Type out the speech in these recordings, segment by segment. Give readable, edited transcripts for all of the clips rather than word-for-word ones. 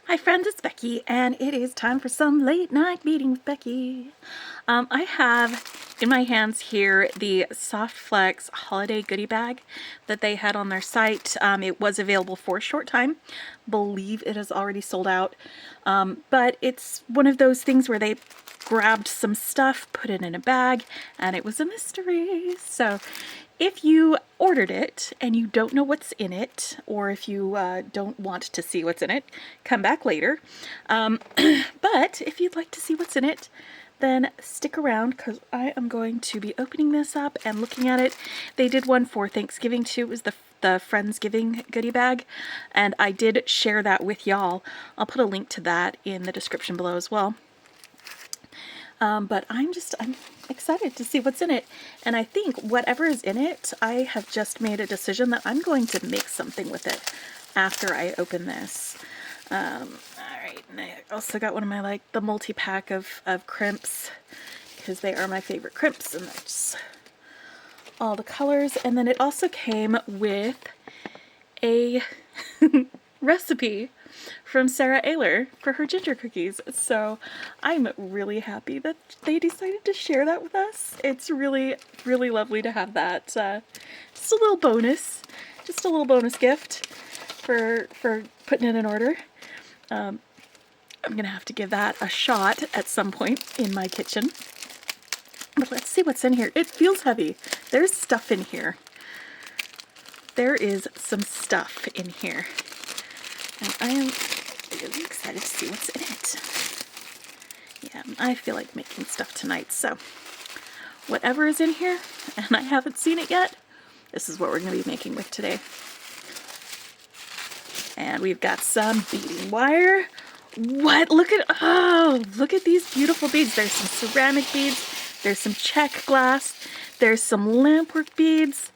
Hi friends, it's Becky, and it is time for some late night beading with Becky. I have in my hands here the Softflex Holiday Goodie Bag that they had on their site. It was available for a short time. Believe it is already sold out. But it's one of those things where they grabbed some stuff, put it in a bag, and it was a mystery. So if you ordered it and you don't know what's in it, or if you don't want to see what's in it, come back later. But if you'd like to see what's in it, then stick around because I am going to be opening this up and looking at it. They did one for Thanksgiving too. It was the Friendsgiving goodie bag, and I did share that with y'all. I'll put a link to that in the description below as well. But I'm excited to see what's in it. And I think whatever is in it, I have just made a decision that I'm going to make something with it after I open this. Alright, and I also got one of my, the multi-pack of crimps, because they are my favorite crimps, and that's all the colors. And then it also came with a recipe from Sarah Ayler for her ginger cookies. So I'm really happy that they decided to share that with us. It's really, really lovely to have that. Just a little bonus gift for putting it in order. I'm gonna have to give that a shot at some point in my kitchen. But let's see what's in here. It feels heavy. There's stuff in here. There is some stuff in here. And I am really excited to see what's in it. Yeah, I feel like making stuff tonight, so whatever is in here, and I haven't seen it yet, this is what we're going to be making with today. And we've got some beading wire. What? Look at these beautiful beads. There's some ceramic beads. There's some check glass. There's some lampwork beads.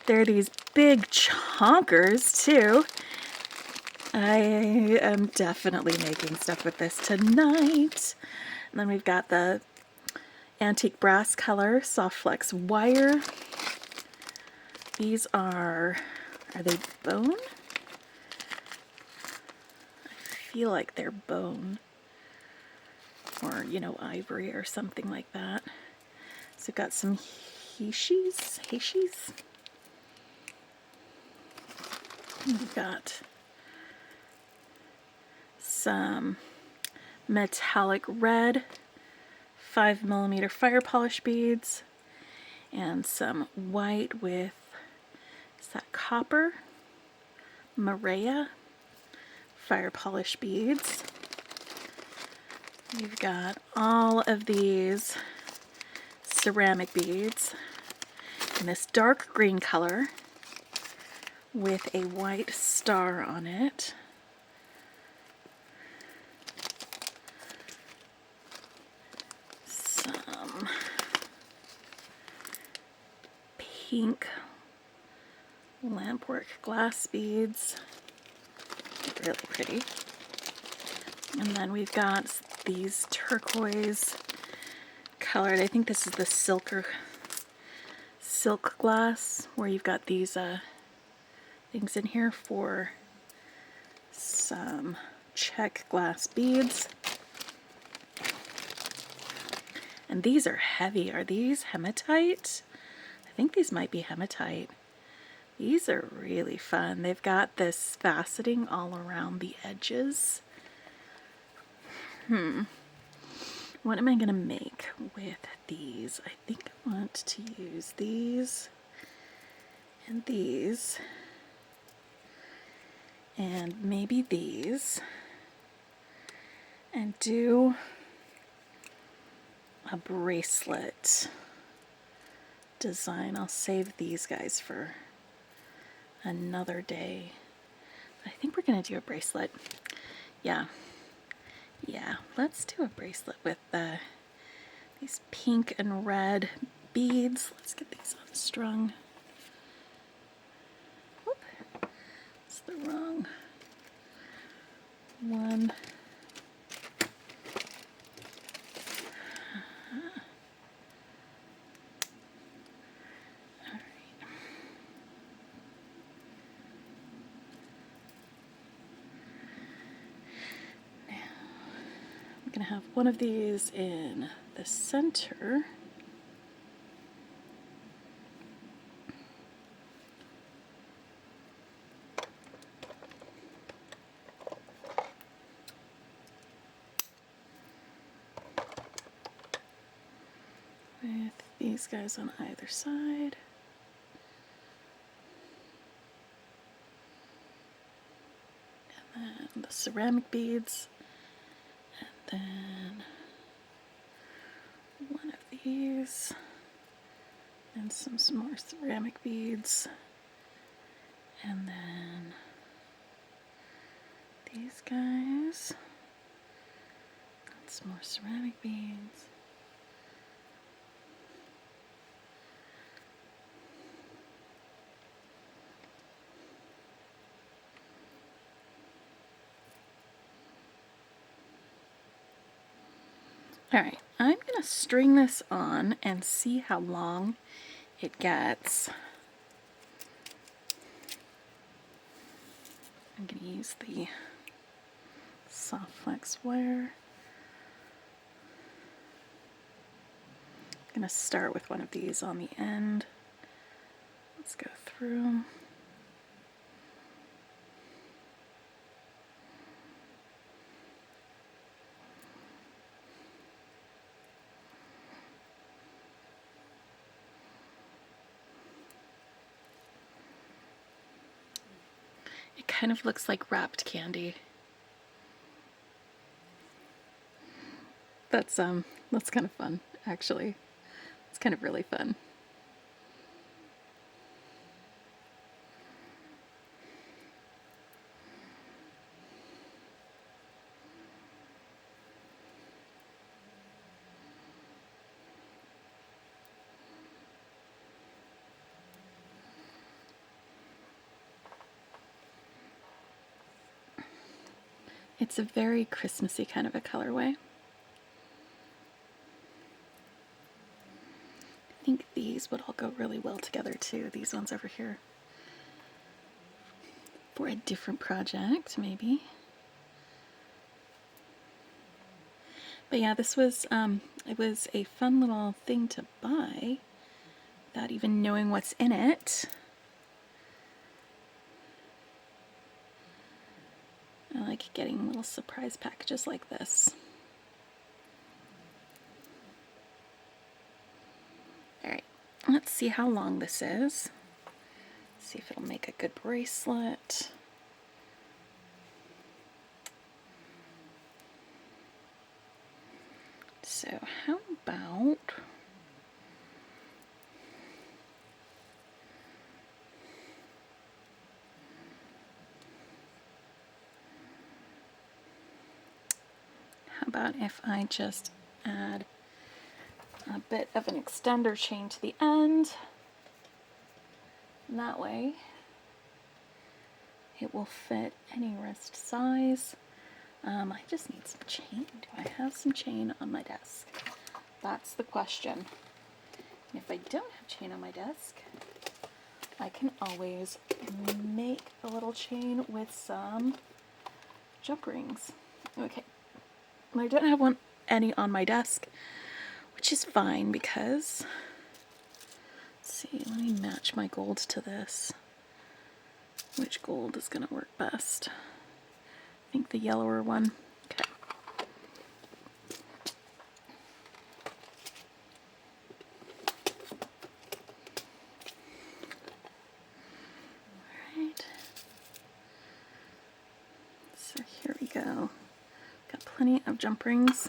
There are these big chonkers too. I am definitely making stuff with this tonight. And then we've got the antique brass color Softflex wire. These are they bone? I feel like they're bone. Or, ivory or something like that. So we've got some heishis. We've got some metallic red 5mm fire polish beads, and some white with, is that copper? Maria fire polish beads. We've got all of these ceramic beads in this dark green color with a white star on it. Some pink lampwork glass beads. Really pretty. And then we've got these turquoise colored, I think this is the silk glass, where you've got these things in here for some check glass beads. And these are heavy. Are these hematite? I think these might be hematite. These are really fun. They've got this faceting all around the edges. What am I going to make with these? I think I want to use these and these and maybe these and do a bracelet design. I'll save these guys for another day. I think we're going to do a bracelet. Yeah, let's do a bracelet with these pink and red beads. Let's get these unstrung. Whoop. It's the wrong one. going to have one of these in the center. With these guys on either side. And then the ceramic beads. And then one of these. And some more ceramic beads. And then these guys. And some more ceramic beads. Alright, I'm going to string this on and see how long it gets. I'm going to use the Softflex wire. I'm going to start with one of these on the end. Let's go through. It kind of looks like wrapped candy. That's kind of fun, actually. It's kind of really fun. It's a very Christmassy kind of a colorway. I think these would all go really well together too, these ones over here. For a different project, maybe. But yeah, this was, it was a fun little thing to buy without even knowing what's in it. I like getting little surprise packages like this. Alright, let's see how long this is. See if it'll make a good bracelet. So how about if I just add a bit of an extender chain to the end, and that way it will fit any wrist size. I just need some chain. Do I have some chain on my desk? That's the question. And if I don't have chain on my desk, I can always make a little chain with some jump rings. Okay. I don't have any on my desk, which is fine because, let's see, let me match my gold to this. Which gold is going to work best? I think the yellower one. Okay. Alright. So here we go. Got plenty of jump rings.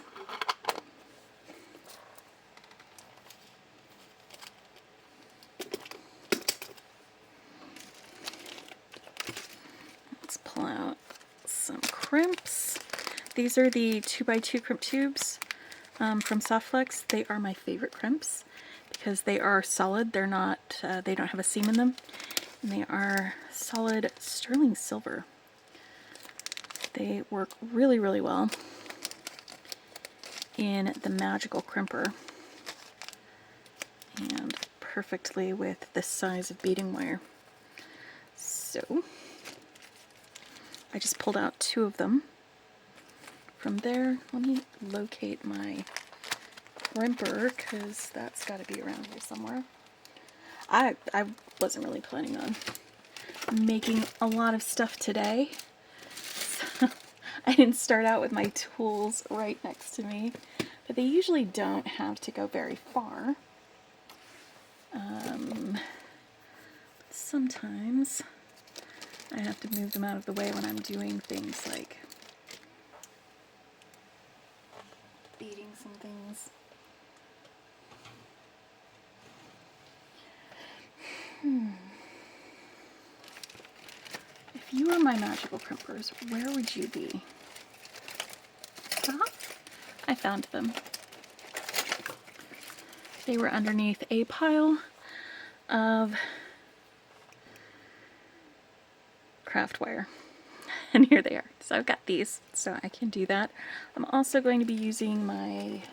Let's pull out some crimps. These are the 2x2 crimp tubes from Softflex. They are my favorite crimps because they are solid. They're not, they don't have a seam in them. And they are solid sterling silver. They work really, really well in the magical crimper and perfectly with this size of beading wire. So I just pulled out 2 of them From there, let me locate my crimper, because that's got to be around here somewhere. I wasn't really planning on making a lot of stuff today. So I didn't start out with my tools right next to me, but they usually don't have to go very far. Sometimes I have to move them out of the way when I'm doing things like beading some things. If you were my magical crimpers, where would you be? Ah, I found them. They were underneath a pile of craft wire. And here they are. So I've got these, so I can do that. I'm also going to be using my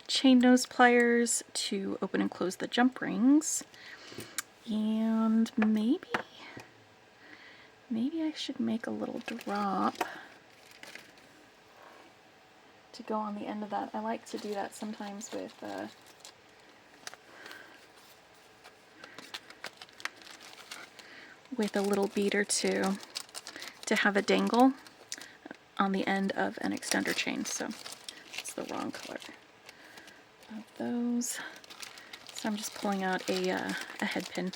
chain nose pliers to open and close the jump rings. And maybe I should make a little drop to go on the end of that. I like to do that sometimes with a little bead or two to have a dangle on the end of an extender chain. So it's the wrong color of those. So I'm just pulling out a head pin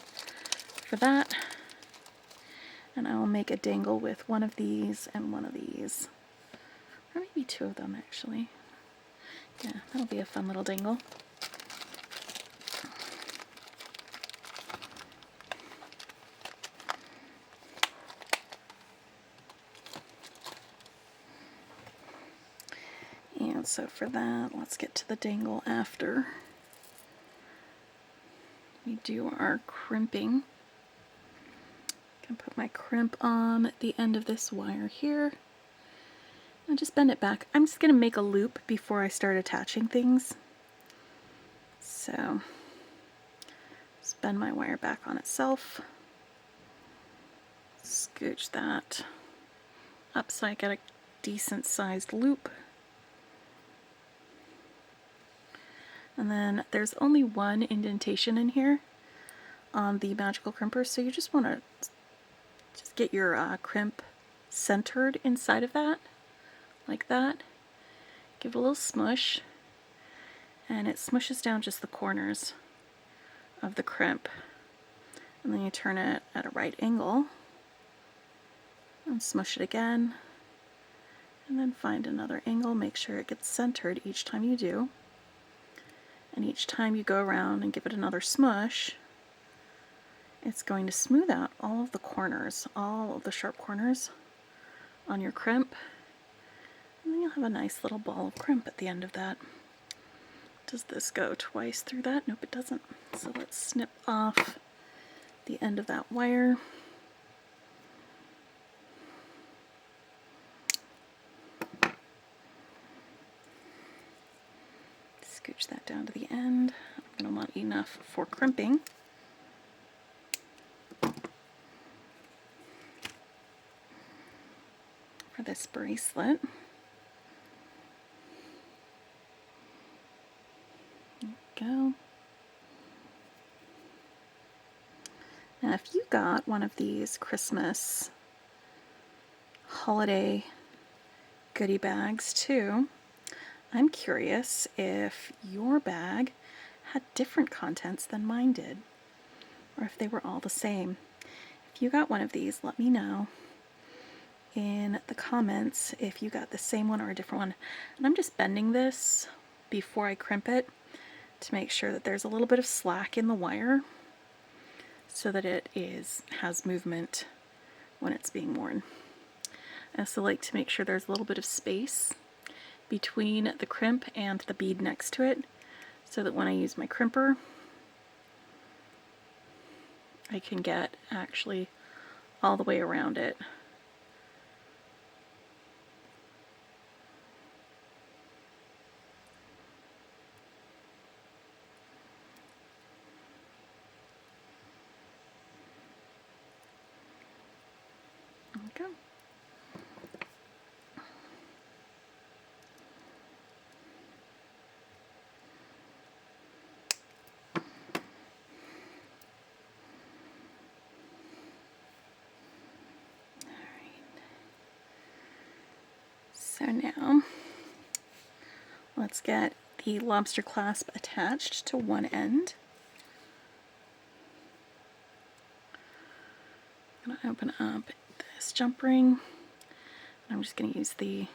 for that. And I'll make a dangle with one of these and one of these. Or maybe two of them, actually. Yeah, that'll be a fun little dangle. And so for that, let's get to the dangle after we do our crimping. I can put my crimp on the end of this wire here. And just bend it back. I'm just going to make a loop before I start attaching things. So just bend my wire back on itself. Scooch that up so I get a decent sized loop. And then there's only one indentation in here on the magical crimper, so you just want to just get your crimp centered inside of that, like that. Give it a little smush, and it smushes down just the corners of the crimp. And then you turn it at a right angle and smush it again, and then find another angle. Make sure it gets centered each time you do. And each time you go around and give it another smush, it's going to smooth out all of the corners, all of the sharp corners on your crimp. And then you'll have a nice little ball of crimp at the end of that. Does this go twice through that? Nope, it doesn't. So let's snip off the end of that wire. Scooch that down to the end. I'm going to want enough for crimping. For this bracelet. There we go. Now if you got one of these Christmas holiday goodie bags too, I'm curious if your bag had different contents than mine did, or if they were all the same. If you got one of these, let me know in the comments if you got the same one or a different one. And I'm just bending this before I crimp it to make sure that there's a little bit of slack in the wire so that it has movement when it's being worn. I also like to make sure there's a little bit of space between the crimp and the bead next to it, so that when I use my crimper, I can get actually all the way around it. There we go. So now let's get the lobster clasp attached to one end. I'm going to open up this jump ring. I'm just going to use the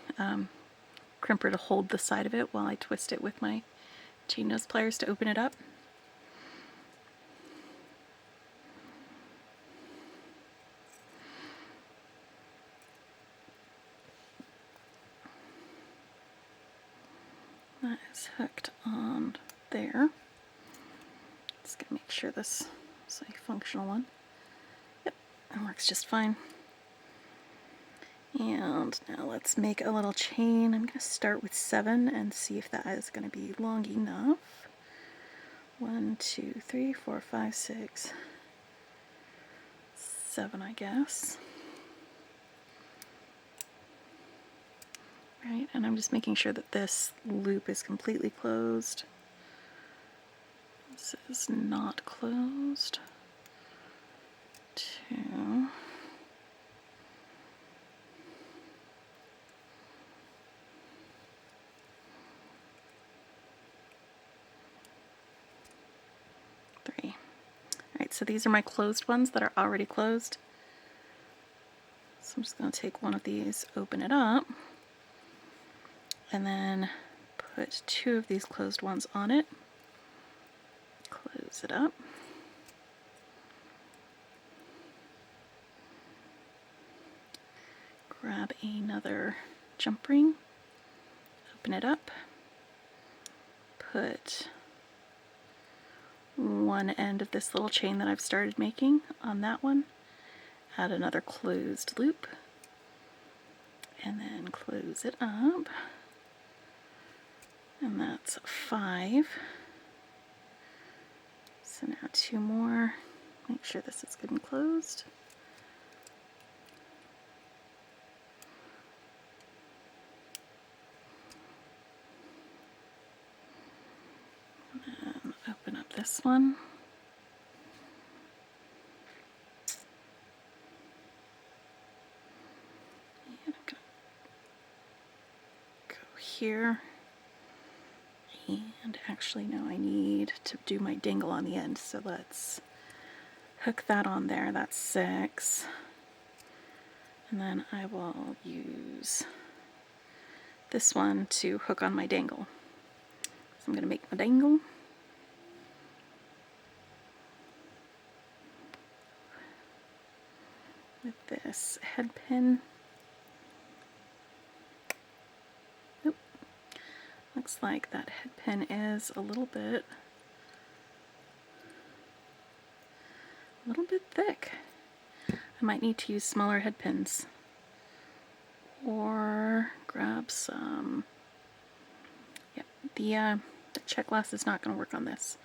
crimper to hold the side of it while I twist it with my chain nose pliers to open it up. That is hooked on there. Just gonna make sure this is a functional one. Yep, it works just fine. And now let's make a little chain. I'm gonna start with 7 and see if that is gonna be long enough. 1, 2, 3, 4, 5, 6, 7, I guess. Right, and I'm just making sure that this loop is completely closed. This is not closed. 2. 3. Alright, so these are my closed ones that are already closed. So I'm just going to take one of these, open it up, and then put 2 of these closed ones on it. Close it up. Grab another jump ring, open it up, put one end of this little chain that I've started making on that one, add another closed loop, and then close it up. And that's 5. So now 2 more. Make sure this is good and closed. And then open up this one. And I'm going to go here. And actually, no, I need to do my dangle on the end, so let's hook that on there. That's 6. And then I will use this one to hook on my dangle. So I'm going to make my dangle. With this head pin. Looks like that head pin is a little bit thick. I might need to use smaller head pins or grab some. Yep, the check glass is not going to work on this,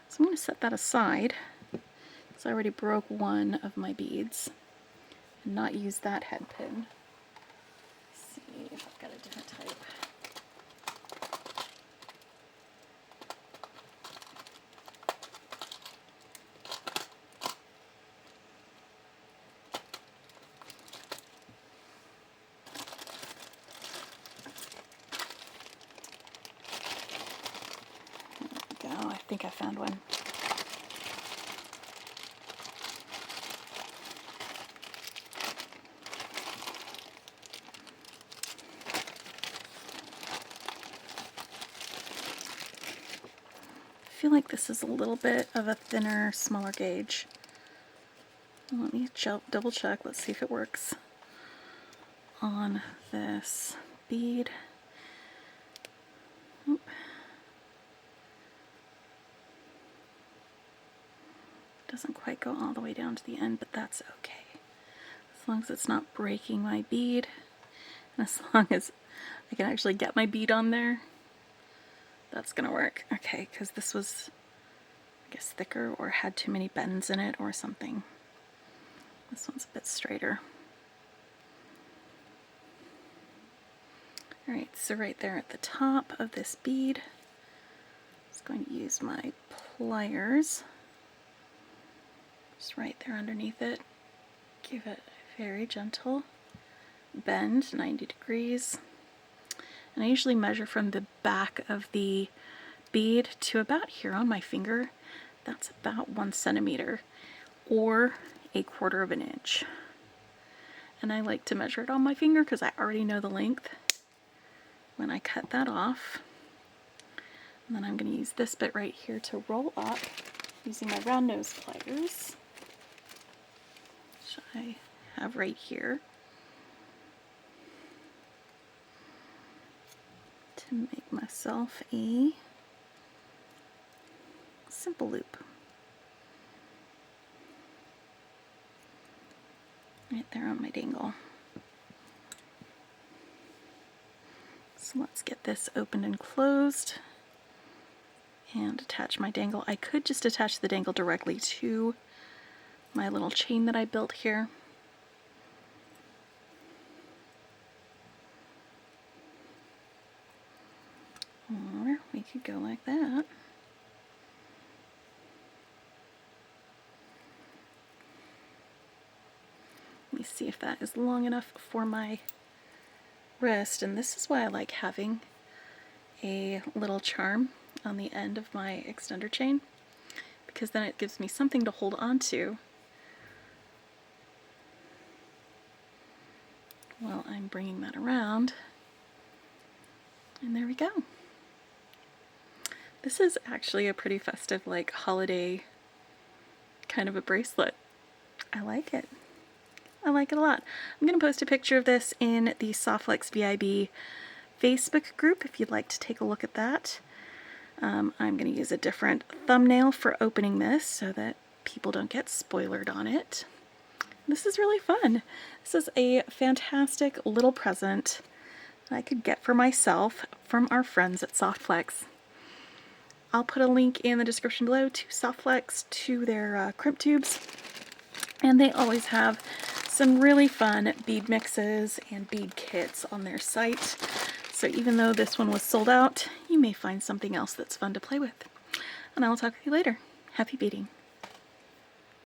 so I'm going to set that aside because I already broke one of my beads and not use that head pin. Let's see if I've got a different type. I think I found one. I feel like this is a little bit of a thinner, smaller gauge. Let me double check. Let's see if it works on this bead. Oop. Doesn't quite go all the way down to the end, but that's okay. As long as it's not breaking my bead, and as long as I can actually get my bead on there, that's gonna work. Okay, because this was, I guess, thicker or had too many bends in it or something. This one's a bit straighter. Alright, so right there at the top of this bead, I'm just going to use my pliers. Just right there underneath it. Give it a very gentle bend, 90 degrees. And I usually measure from the back of the bead to about here on my finger. That's about 1 centimeter or 1/4 of an inch. And I like to measure it on my finger because I already know the length when I cut that off. And then I'm going to use this bit right here to roll up using my round nose pliers, which I have right here, to make myself a simple loop. Right there on my dangle. So let's get this opened and closed and attach my dangle. I could just attach the dangle directly to my little chain that I built here. Or we could go like that. Let me see if that is long enough for my wrist, and this is why I like having a little charm on the end of my extender chain, because then it gives me something to hold on to while I'm bringing that around. And there we go. This is actually a pretty festive, like, holiday kind of a bracelet. I like it. I like it a lot. I'm going to post a picture of this in the Softflex VIB Facebook group if you'd like to take a look at that. I'm going to use a different thumbnail for opening this so that people don't get spoilered on it. This is really fun. This is a fantastic little present I could get for myself from our friends at Softflex. I'll put a link in the description below to Softflex, to their crimp tubes, and they always have some really fun bead mixes and bead kits on their site. So even though this one was sold out, you may find something else that's fun to play with. And I will talk with you later. Happy beading.